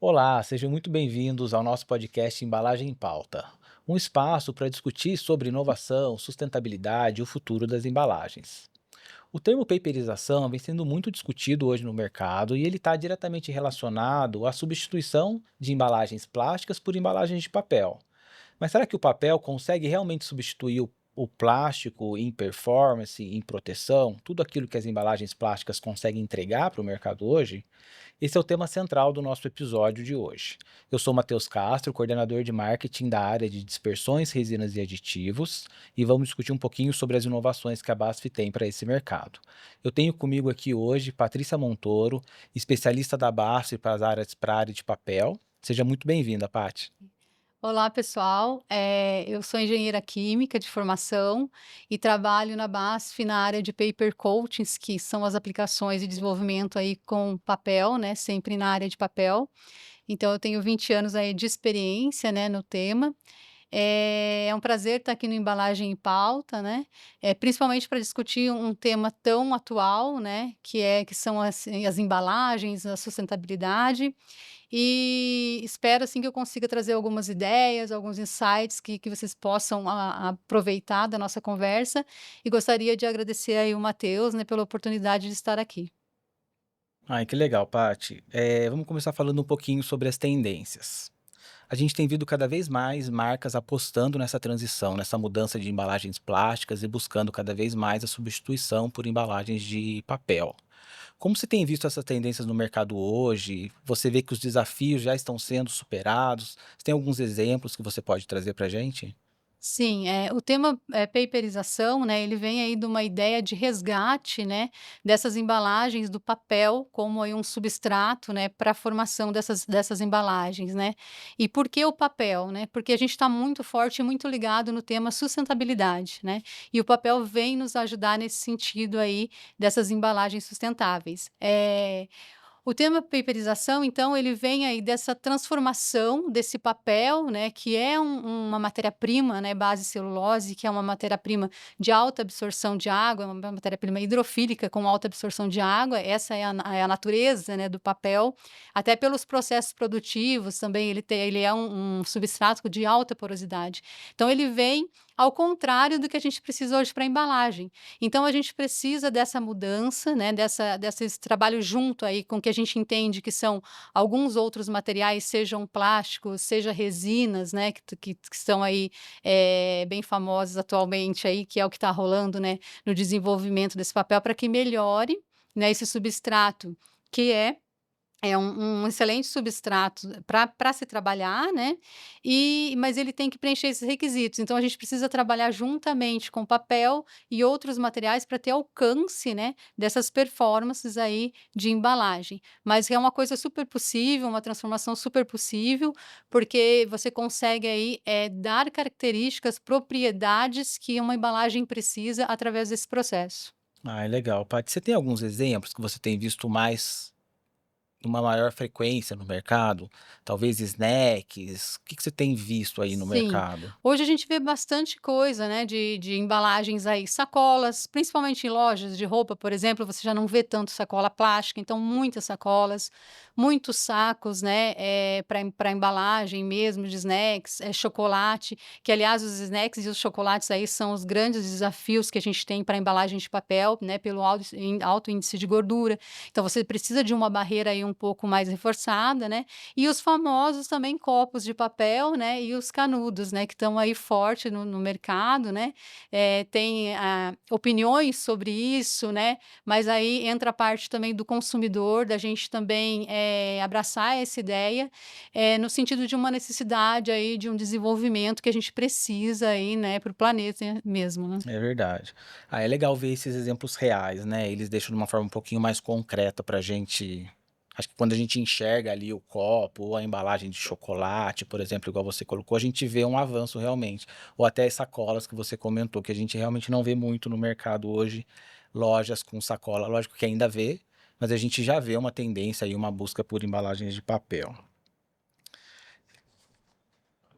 Olá, sejam muito bem-vindos ao nosso podcast Embalagem em Pauta, um espaço para discutir sobre inovação, sustentabilidade e o futuro das embalagens. O termo paperização vem sendo muito discutido hoje no mercado e ele está diretamente relacionado à substituição de embalagens plásticas por embalagens de papel. Mas será que o papel consegue realmente substituir o plástico em performance, em proteção, tudo aquilo que as embalagens plásticas conseguem entregar para o mercado hoje? Esse é o tema central do nosso episódio de hoje. Eu sou Matheus Castro, coordenador de marketing da área de dispersões, resinas e aditivos, e vamos discutir um pouquinho sobre as inovações que a BASF tem para esse mercado. Eu tenho comigo aqui hoje Patrícia Montoro, especialista da BASF para a área de papel. Seja muito bem-vinda, Paty. Olá, pessoal. Eu sou engenheira química de formação e trabalho na BASF na área de paper coatings, que são as aplicações de desenvolvimento aí com papel, né, sempre na área de papel. Então eu tenho 20 anos aí de experiência, né, no tema. É um prazer estar aqui no Embalagem em Pauta, né, principalmente para discutir um tema tão atual, né, que são as embalagens, a sustentabilidade. E espero, assim, que eu consiga trazer algumas ideias, alguns insights que vocês possam aproveitar da nossa conversa, e gostaria de agradecer aí o Matheus, né, pela oportunidade de estar aqui. Ai, que legal, Paty. Vamos começar falando um pouquinho sobre as tendências. A gente tem visto cada vez mais marcas apostando nessa transição, nessa mudança de embalagens plásticas e buscando cada vez mais a substituição por embalagens de papel. Como você tem visto essas tendências no mercado hoje? Você vê que os desafios já estão sendo superados? Você tem alguns exemplos que você pode trazer para a gente? Sim, o tema, paperização, né, ele vem aí de uma ideia de resgate, né, dessas embalagens do papel como aí um substrato, né, para a formação dessas embalagens, né. E por que o papel, né? Porque a gente está muito forte e muito ligado no tema sustentabilidade, né, e o papel vem nos ajudar nesse sentido aí dessas embalagens sustentáveis. O tema paperização, então, ele vem aí dessa transformação desse papel, né, que é uma matéria-prima, né, base celulose, que é uma matéria-prima de alta absorção de água, é uma matéria-prima hidrofílica com alta absorção de água, essa é a natureza, né, do papel, até pelos processos produtivos também, ele é um substrato de alta porosidade. Então ele vem ao contrário do que a gente precisa hoje para embalagem. Então a gente precisa dessa mudança, né, desse trabalho junto aí com o que a gente entende que são alguns outros materiais, sejam plásticos, seja resinas, né, que são aí, bem famosas atualmente aí, que é o que está rolando, né, no desenvolvimento desse papel para que melhore, né, esse substrato que é um excelente substrato para se trabalhar, né, mas ele tem que preencher esses requisitos, então a gente precisa trabalhar juntamente com papel e outros materiais para ter alcance, né, dessas performances aí de embalagem. Mas é uma coisa super possível, uma transformação super possível, porque você consegue aí, dar características, propriedades que uma embalagem precisa através desse processo. Ah, é legal, Paty. Você tem alguns exemplos que você tem visto mais uma maior frequência no mercado? Talvez snacks? O que você tem visto aí no Sim. mercado? Hoje a gente vê bastante coisa, né, de embalagens aí, sacolas, principalmente em lojas de roupa, por exemplo, você já não vê tanto sacola plástica, então muitas sacolas, muitos sacos, né, para embalagem mesmo de snacks, chocolate, que aliás os snacks e os chocolates aí são os grandes desafios que a gente tem para embalagem de papel, né, pelo alto índice de gordura. Então você precisa de uma barreira aí um pouco mais reforçada, né, e os famosos também copos de papel, né, e os canudos, né, que estão aí forte no mercado, né, tem, opiniões sobre isso, né, mas aí entra a parte também do consumidor, da gente também, abraçar essa ideia, no sentido de uma necessidade aí de um desenvolvimento que a gente precisa aí, né, para o planeta mesmo, né. É verdade. Ah, é legal ver esses exemplos reais, né, eles deixam de uma forma um pouquinho mais concreta pra gente. Acho que quando a gente enxerga ali o copo ou a embalagem de chocolate, por exemplo, igual você colocou, a gente vê um avanço realmente. Ou até as sacolas que você comentou, que a gente realmente não vê muito no mercado hoje, lojas com sacola. Lógico que ainda vê, mas a gente já vê uma tendência e uma busca por embalagens de papel.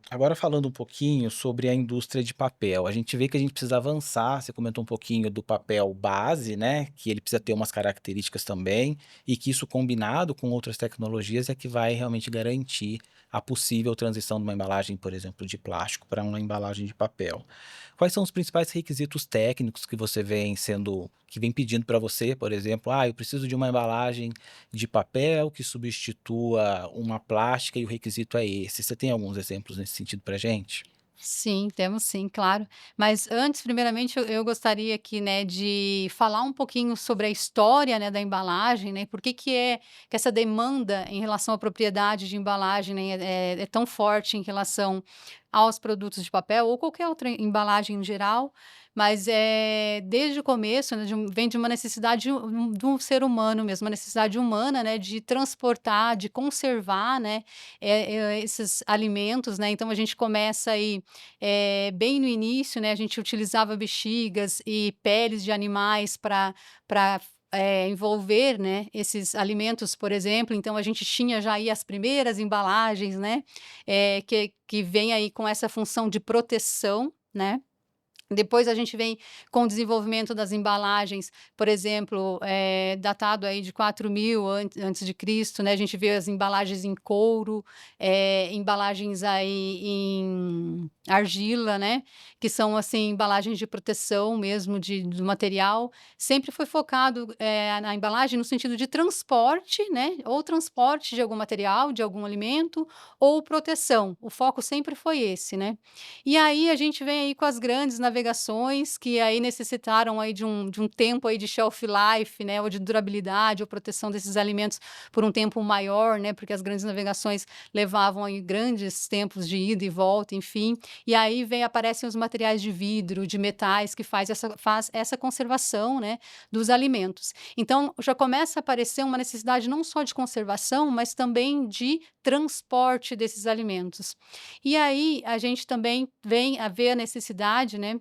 Agora falando um pouquinho sobre a indústria de papel, a gente vê que a gente precisa avançar, você comentou um pouquinho do papel base, né, que ele precisa ter umas características também, e que isso combinado com outras tecnologias é que vai realmente garantir a possível transição de uma embalagem, por exemplo, de plástico para uma embalagem de papel. Quais são os principais requisitos técnicos que você vem sendo que vem pedindo para você, por exemplo: "Ah, eu preciso de uma embalagem de papel que substitua uma plástica e o requisito é esse". Você tem alguns exemplos nesse sentido pra gente? Sim, temos sim, claro. Mas antes, primeiramente, eu gostaria aqui, né, de falar um pouquinho sobre a história, né, da embalagem, né, por que que essa demanda em relação à propriedade de embalagem, né, é tão forte em relação aos produtos de papel ou qualquer outra embalagem em geral, mas desde o começo, né, vem de uma necessidade do ser humano mesmo, uma necessidade humana, né, de transportar, de conservar, né, esses alimentos, né. Então a gente começa aí bem no início, né, a gente utilizava bexigas e peles de animais para envolver, né, esses alimentos, por exemplo. Então a gente tinha já aí as primeiras embalagens, né, que vem aí com essa função de proteção, né. Depois a gente vem com o desenvolvimento das embalagens, por exemplo, datado aí de 4000 antes de Cristo, né, a gente vê as embalagens em couro, embalagens aí em argila, né, que são, assim, embalagens de proteção mesmo do material. Sempre foi focado, na embalagem no sentido de transporte, né, ou transporte de algum material, de algum alimento, ou proteção. O foco sempre foi esse, né. E aí a gente vem aí com as grandes navegações, que aí necessitaram aí de um tempo aí de shelf life, né, ou de durabilidade ou proteção desses alimentos por um tempo maior, né, porque as grandes navegações levavam aí grandes tempos de ida e volta, enfim. E aí aparecem os materiais de vidro, de metais, que faz essa conservação, né, dos alimentos. Então já começa a aparecer uma necessidade não só de conservação, mas também de transporte desses alimentos. E aí, a gente também vem a ver a necessidade, né,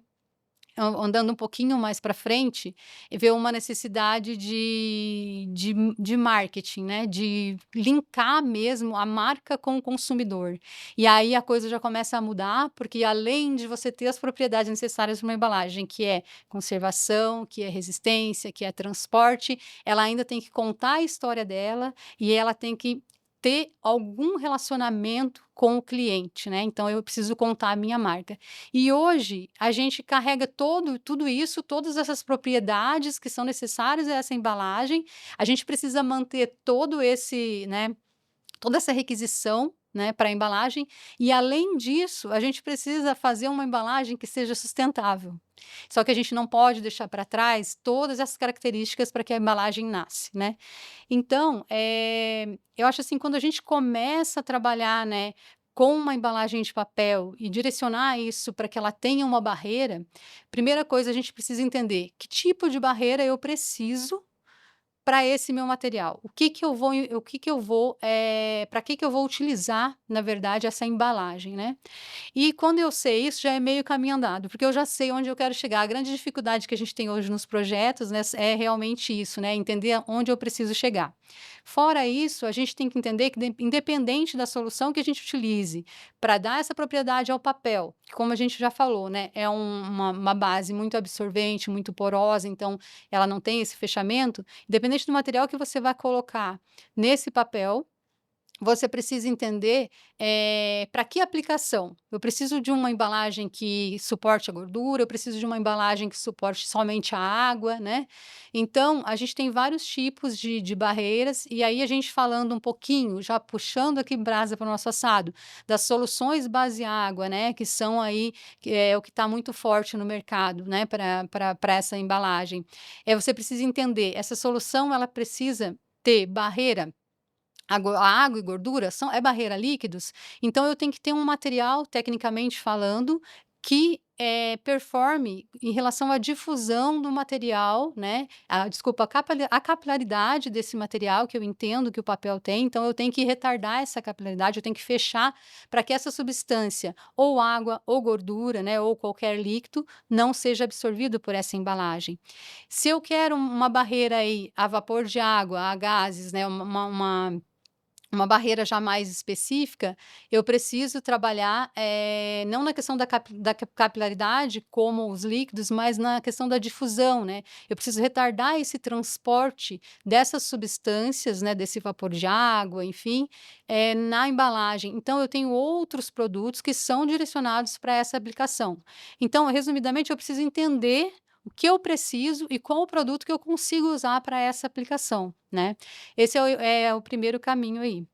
andando um pouquinho mais para frente, e ver uma necessidade de marketing, né, de linkar mesmo a marca com o consumidor. E aí a coisa já começa a mudar, porque além de você ter as propriedades necessárias para uma embalagem, que é conservação, que é resistência, que é transporte, ela ainda tem que contar a história dela e ela tem que ter algum relacionamento com o cliente, né, então eu preciso contar a minha marca. E hoje a gente carrega tudo isso, todas essas propriedades que são necessárias a essa embalagem, a gente precisa manter todo esse, né, toda essa requisição, né, para a embalagem, e além disso, a gente precisa fazer uma embalagem que seja sustentável. Só que a gente não pode deixar para trás todas essas características para que a embalagem nasce, né. Então, eu acho assim, quando a gente começa a trabalhar, né, com uma embalagem de papel e direcionar isso para que ela tenha uma barreira, primeira coisa a gente precisa entender que tipo de barreira eu preciso para esse meu material. Para que eu vou utilizar, na verdade, essa embalagem, né. E quando eu sei isso, já é meio caminho andado, porque eu já sei onde eu quero chegar. A grande dificuldade que a gente tem hoje nos projetos, né, é realmente isso, né, entender onde eu preciso chegar. Fora isso, a gente tem que entender que independente da solução que a gente utilize para dar essa propriedade ao papel, que como a gente já falou, né, é uma base muito absorvente, muito porosa, então ela não tem esse fechamento, independente do material que você vai colocar nesse papel, você precisa entender, para que aplicação. Eu preciso de uma embalagem que suporte a gordura, eu preciso de uma embalagem que suporte somente a água, né. Então, a gente tem vários tipos de barreiras, e aí a gente falando um pouquinho, já puxando aqui brasa para o nosso assado, das soluções base água, né, que são aí, que é o que está muito forte no mercado, né, para essa embalagem. Você precisa entender, essa solução ela precisa ter barreira. A água e gordura é barreira líquidos, então eu tenho que ter um material, tecnicamente falando, que, performe em relação à difusão do material, né, desculpa, a capilaridade desse material, que eu entendo que o papel tem, então eu tenho que retardar essa capilaridade, eu tenho que fechar para que essa substância, ou água ou gordura, né, ou qualquer líquido, não seja absorvido por essa embalagem. Se eu quero uma barreira aí a vapor de água, a gases, né, uma barreira já mais específica, eu preciso trabalhar, não na questão da capilaridade, como os líquidos, mas na questão da difusão, né. Eu preciso retardar esse transporte dessas substâncias, né, desse vapor de água, enfim, na embalagem. Então eu tenho outros produtos que são direcionados para essa aplicação. Então, resumidamente, eu preciso entender o que eu preciso e qual o produto que eu consigo usar para essa aplicação, né. Esse é o primeiro caminho aí.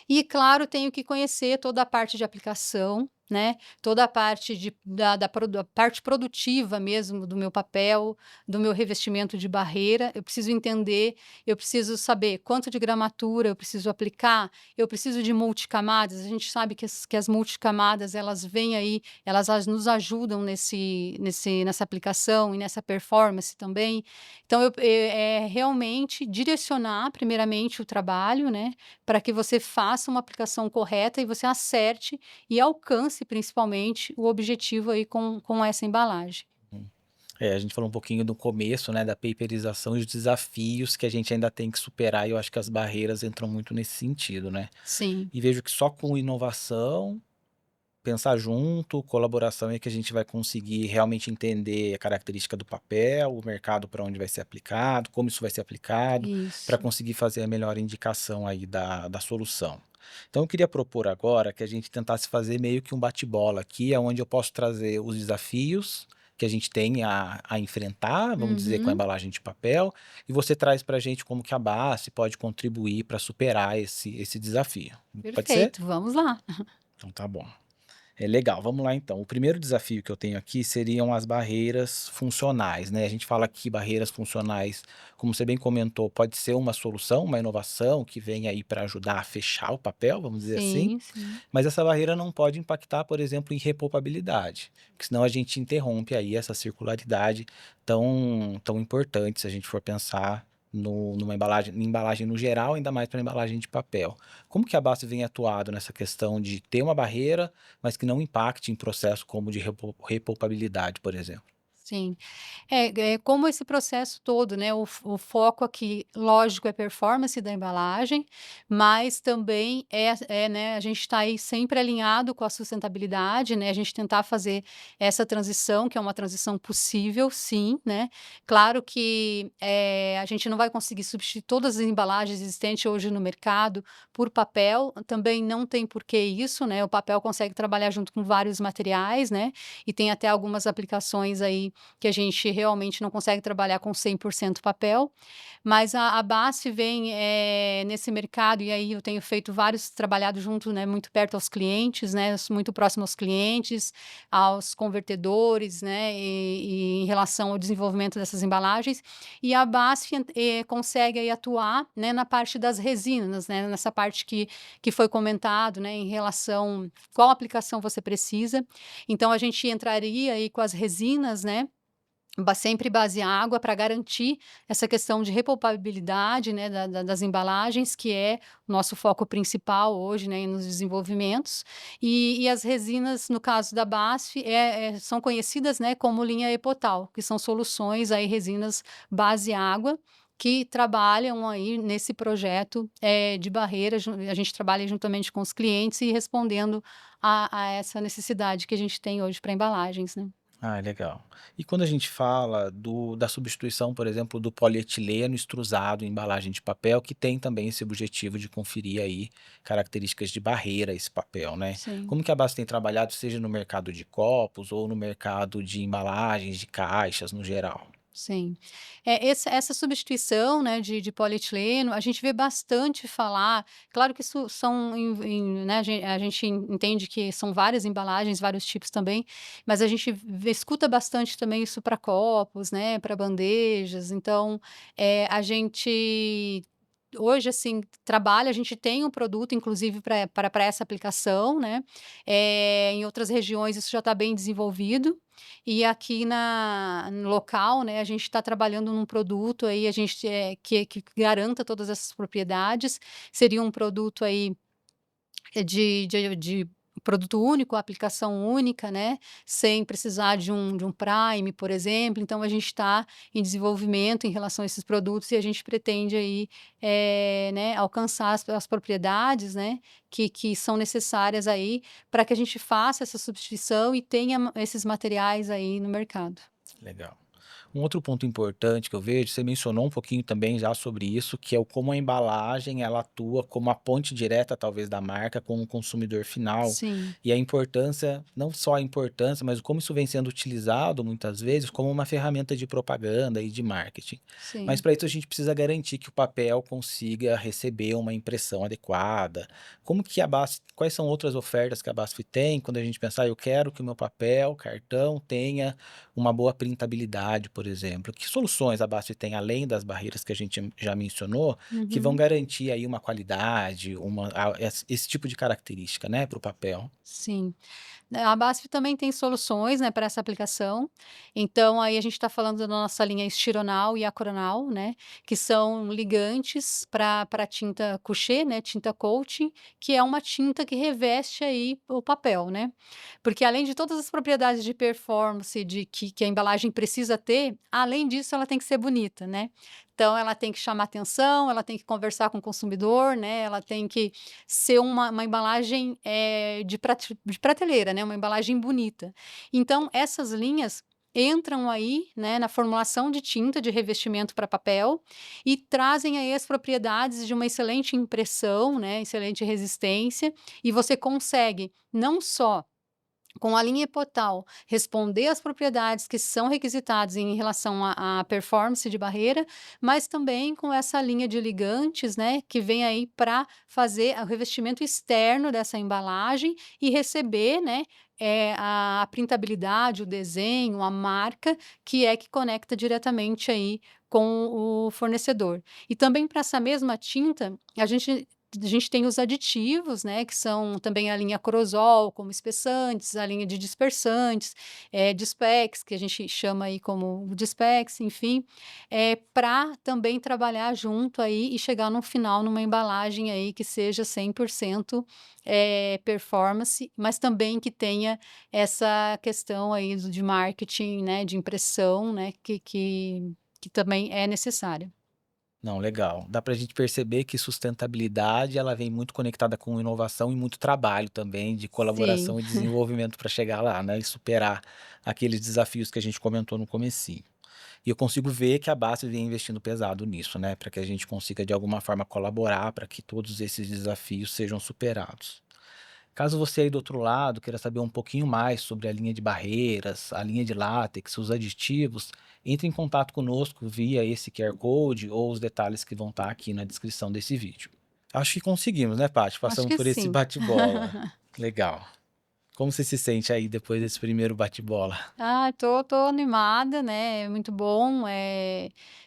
E claro, tenho que conhecer toda a parte de aplicação, né, toda a parte da parte produtiva mesmo do meu papel, do meu revestimento de barreira, eu preciso entender, eu preciso saber quanto de gramatura eu preciso aplicar, eu preciso de multicamadas, a gente sabe que as multicamadas elas vêm aí, nos ajudam nessa aplicação e nessa performance também. Então realmente direcionar primeiramente o trabalho, né, para que você faça uma aplicação correta e você acerte e alcance principalmente o objetivo aí com essa embalagem. Hum. A gente falou um pouquinho do começo, né, da paperização e os desafios que a gente ainda tem que superar, e eu acho que as barreiras entram muito nesse sentido, né. Sim, E vejo que só com inovação, pensar junto, colaboração é que a gente vai conseguir realmente entender a característica do papel, o mercado para onde vai ser aplicado, como isso vai ser aplicado, para isso. conseguir fazer a melhor indicação aí da solução. Então eu queria propor agora que a gente tentasse fazer meio que um bate-bola aqui, aonde eu posso trazer os desafios que a gente tem a enfrentar, vamos dizer, com a Uhum. embalagem de papel, e você traz para a gente como que a base pode contribuir para superar esse desafio. Pode ser? Perfeito, vamos lá. Então tá bom. É legal, vamos lá então. O primeiro desafio que eu tenho aqui seriam as barreiras funcionais, né? A gente fala que barreiras funcionais, como você bem comentou, pode ser uma solução, uma inovação que vem aí para ajudar a fechar o papel, vamos dizer assim, Sim, sim. mas essa barreira não pode impactar, por exemplo, em repopabilidade, porque senão a gente interrompe aí essa circularidade tão importante se a gente for pensar numa embalagem no geral, ainda mais para embalagem de papel. Como que a BASF vem atuado nessa questão de ter uma barreira, mas que não impacte em processo como de repolpabilidade, por exemplo? Sim. Como esse processo todo, né, o foco aqui, lógico, é performance da embalagem, mas também né, a gente está aí sempre alinhado com a sustentabilidade, né, a gente tentar fazer essa transição, que é uma transição possível, sim, né. Claro que, a gente não vai conseguir substituir todas as embalagens existentes hoje no mercado por papel, também não tem por que isso, né, o papel consegue trabalhar junto com vários materiais, né, e tem até algumas aplicações aí que a gente realmente não consegue trabalhar com 100% papel, mas a BASF vem, nesse mercado e aí eu tenho feito vários trabalhado junto, né, muito perto aos clientes, né, muito próximo aos clientes, aos convertedores, né, e em relação ao desenvolvimento dessas embalagens, e a BASF consegue aí atuar, né, na parte das resinas, né, nessa parte que foi comentado, né, em relação qual aplicação você precisa. Então a gente entraria aí com as resinas, né, sempre base água para garantir essa questão de repolpabilidade, né, das embalagens, que é o nosso foco principal hoje, né, nos desenvolvimentos. E as resinas, no caso da BASF, são conhecidas, né, como linha Epotal, que são soluções aí, resinas base água, que trabalham aí nesse projeto, de barreira. A gente trabalha juntamente com os clientes e respondendo a essa necessidade que a gente tem hoje para embalagens, né. Ah, legal. E quando a gente fala da substituição, por exemplo, do polietileno extrusado em embalagem de papel, que tem também esse objetivo de conferir aí características de barreira a esse papel, né? Sim. Como que a Basf tem trabalhado, seja no mercado de copos ou no mercado de embalagens, de caixas no geral? Sim. Essa substituição, né, de polietileno, a gente vê bastante falar, claro que isso são né, a gente entende que são várias embalagens, vários tipos também, mas a gente escuta bastante também isso para copos, né, para bandejas, então, a gente hoje, assim, trabalha, a gente tem um produto inclusive para essa aplicação, né, em outras regiões isso já está bem desenvolvido, e aqui no local, né, a gente está trabalhando num produto aí, a gente, que garanta todas essas propriedades. Seria um produto aí, de produto único, aplicação única, né, sem precisar de um prime, por exemplo. Então a gente está em desenvolvimento em relação a esses produtos e a gente pretende aí, né, alcançar as propriedades, né, que são necessárias aí para que a gente faça essa substituição e tenha esses materiais aí no mercado. Legal. Um outro ponto importante que eu vejo, você mencionou um pouquinho também já sobre isso, que é o como a embalagem ela atua como a ponte direta, talvez, da marca com o consumidor final, Sim, e a importância, não só a importância, mas como isso vem sendo utilizado muitas vezes como uma ferramenta de propaganda e de marketing. Mas sim. para isso a gente precisa garantir que o papel consiga receber uma impressão adequada. Como que a BASF, quais são outras ofertas que a BASF tem quando a gente pensar, eu quero que o meu papel, cartão tenha uma boa printabilidade, por exemplo. Que soluções a BASF tem, além das barreiras que a gente já mencionou, que vão Uhum. garantir aí uma qualidade, esse tipo de característica, né, para o papel? Sim. A BASF também tem soluções, né, para essa aplicação. Então, aí a gente está falando da nossa linha Stironal e Acronal, né, que são ligantes para tinta couché, né, tinta coating, que é uma tinta que reveste aí o papel, né. Porque além de todas as propriedades de performance que a embalagem precisa ter, além disso ela tem que ser bonita, né. Então ela tem que chamar atenção, ela tem que conversar com o consumidor, né, ela tem que ser uma embalagem, de prateleira, né, uma embalagem bonita. Então essas linhas entram aí, né, na formulação de tinta de revestimento para papel e trazem aí as propriedades de uma excelente impressão, né, excelente resistência, e você consegue não só com a linha Epotal, responder às propriedades que são requisitadas em relação à performance de barreira, mas também com essa linha de ligantes, né, que vem aí para fazer o revestimento externo dessa embalagem e receber, né, a printabilidade, o desenho, a marca, que é que conecta diretamente aí com o fornecedor. E também para essa mesma tinta, a gente tem os aditivos, né, que são também a linha Corosol, como espessantes, a linha de dispersantes, Dispex, que a gente chama aí como Dispex, enfim, para também trabalhar junto aí e chegar no final numa embalagem aí que seja 100% performance, mas também que tenha essa questão aí de marketing, né, de impressão, né, que também é necessária. Não, legal. Dá para a gente perceber que sustentabilidade, ela vem muito conectada com inovação e muito trabalho também de Sim. colaboração e desenvolvimento para chegar lá, né, e superar aqueles desafios que a gente comentou no comecinho. E eu consigo ver que a Basf vem investindo pesado nisso, né, para que a gente consiga de alguma forma colaborar para que todos esses desafios sejam superados. Caso você aí do outro lado queira saber um pouquinho mais sobre a linha de barreiras, a linha de látex, os aditivos, entre em contato conosco via esse QR Code ou os detalhes que vão estar aqui na descrição desse vídeo. Acho que conseguimos, né, Paty? Acho Passamos que por esse sim. bate-bola. Legal. Como você se sente aí depois desse primeiro bate-bola? Ah, tô animada, né, é muito bom,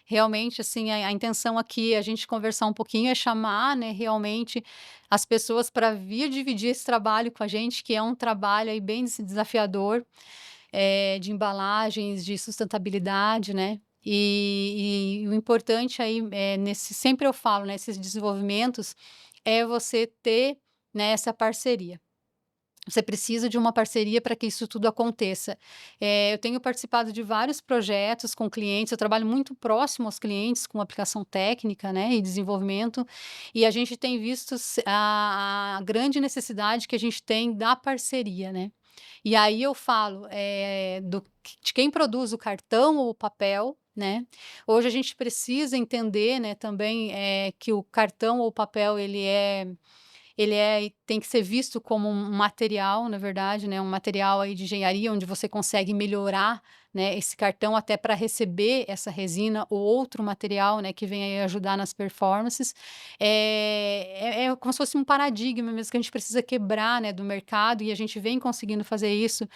realmente, assim, a intenção aqui é a gente conversar um pouquinho, é chamar, né, realmente as pessoas para vir dividir esse trabalho com a gente, que é um trabalho aí bem desafiador, de embalagens, de sustentabilidade, né. E o importante aí, nesse sempre eu falo, né, esses desenvolvimentos, é você ter, né, essa parceria. Você precisa de uma parceria para que isso tudo aconteça. Eu tenho participado de vários projetos com clientes, eu trabalho muito próximo aos clientes com aplicação técnica, né, e desenvolvimento, e a gente tem visto a grande necessidade que a gente tem da parceria, né. E aí eu falo, de quem produz o cartão ou o papel, né. Hoje a gente precisa entender, né, também, que o cartão ou o papel ele e tem que ser visto como um material, na verdade, né, um material aí de engenharia, onde você consegue melhorar, né, esse cartão até para receber essa resina ou outro material, né, que vem aí ajudar nas performances. É como se fosse um paradigma mesmo que a gente precisa quebrar, né, do mercado e a gente vem conseguindo fazer isso,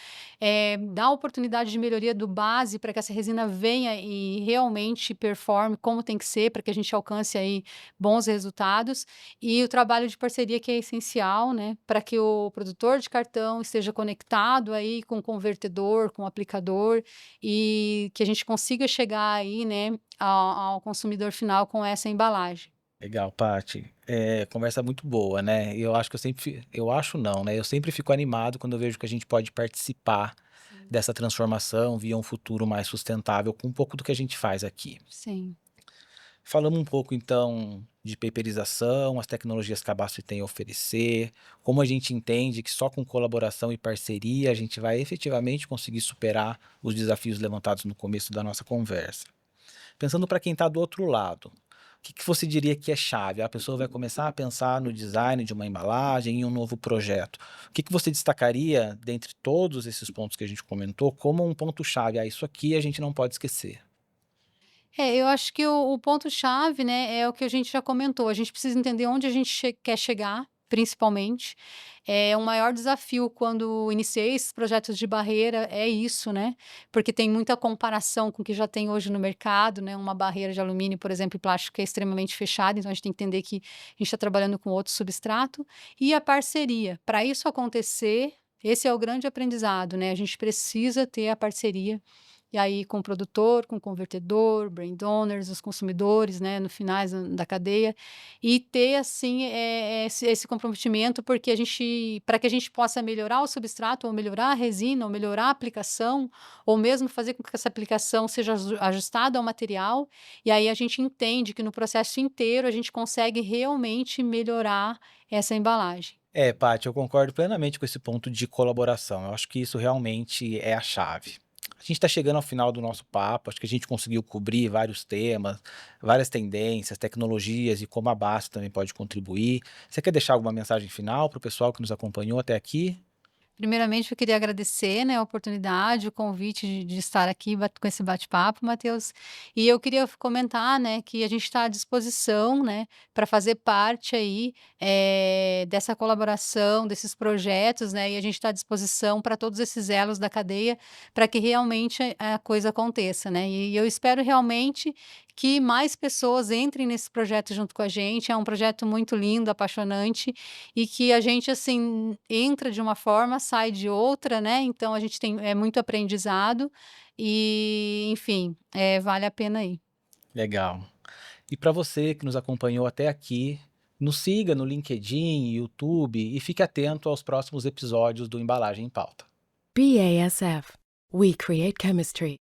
dar oportunidade de melhoria do base para que essa resina venha e realmente performe como tem que ser, para que a gente alcance aí bons resultados. E o trabalho de parceria que é essencial, né, para que o produtor de cartão esteja conectado aí com o convertedor, com o aplicador, e que a gente consiga chegar aí, né, ao consumidor final com essa embalagem. Legal, Paty. Conversa muito boa, né. E eu acho que eu acho não, né, eu sempre fico animado quando eu vejo que a gente pode participar Sim, dessa transformação via um futuro mais sustentável com um pouco do que a gente faz aqui. sim. Falamos um pouco então de paperização, as tecnologias que a BASF tem a oferecer, como a gente entende que só com colaboração e parceria a gente vai efetivamente conseguir superar os desafios levantados no começo da nossa conversa. Pensando para quem está do outro lado, o que você diria que é chave? A pessoa vai começar a pensar no design de uma embalagem, em um novo projeto. O que você destacaria, dentre todos esses pontos que a gente comentou, como um ponto-chave? Ah, isso aqui a gente não pode esquecer. Eu acho que o ponto-chave, né, é o que a gente já comentou, a gente precisa entender onde a gente quer chegar, principalmente. É um maior desafio quando iniciei esses projetos de barreira é isso, né, porque tem muita comparação com o que já tem hoje no mercado, né, uma barreira de alumínio, por exemplo, e plástico que é extremamente fechada, então a gente tem que entender que a gente está trabalhando com outro substrato. E a parceria, para isso acontecer, esse é o grande aprendizado, né, a gente precisa ter a parceria e aí com o produtor, com o convertedor, brand owners, os consumidores, né, no finais da cadeia, e ter assim, esse comprometimento, porque a gente para que a gente possa melhorar o substrato, ou melhorar a resina, ou melhorar a aplicação, ou mesmo fazer com que essa aplicação seja ajustada ao material, e aí a gente entende que no processo inteiro a gente consegue realmente melhorar essa embalagem. Paty, eu concordo plenamente com esse ponto de colaboração. Eu acho que isso realmente é a chave. A gente está chegando ao final do nosso papo, acho que a gente conseguiu cobrir vários temas, várias tendências, tecnologias e como a BASF também pode contribuir. Você quer deixar alguma mensagem final para o pessoal que nos acompanhou até aqui? Primeiramente, eu queria agradecer, né, a oportunidade, o convite de estar aqui com esse bate-papo, Matheus. E eu queria comentar, né, que a gente está à disposição, né, para fazer parte aí dessa colaboração, desses projetos, né, e a gente está à disposição para todos esses elos da cadeia, para que realmente a coisa aconteça, né. E eu espero realmente que mais pessoas entrem nesse projeto junto com a gente. É um projeto muito lindo, apaixonante e que a gente, assim, entra de uma forma, sai de outra, né, então a gente tem muito aprendizado e, enfim, vale a pena ir. Legal. E para você que nos acompanhou até aqui, nos siga no LinkedIn, YouTube e fique atento aos próximos episódios do Embalagem em Pauta. BASF. We create chemistry.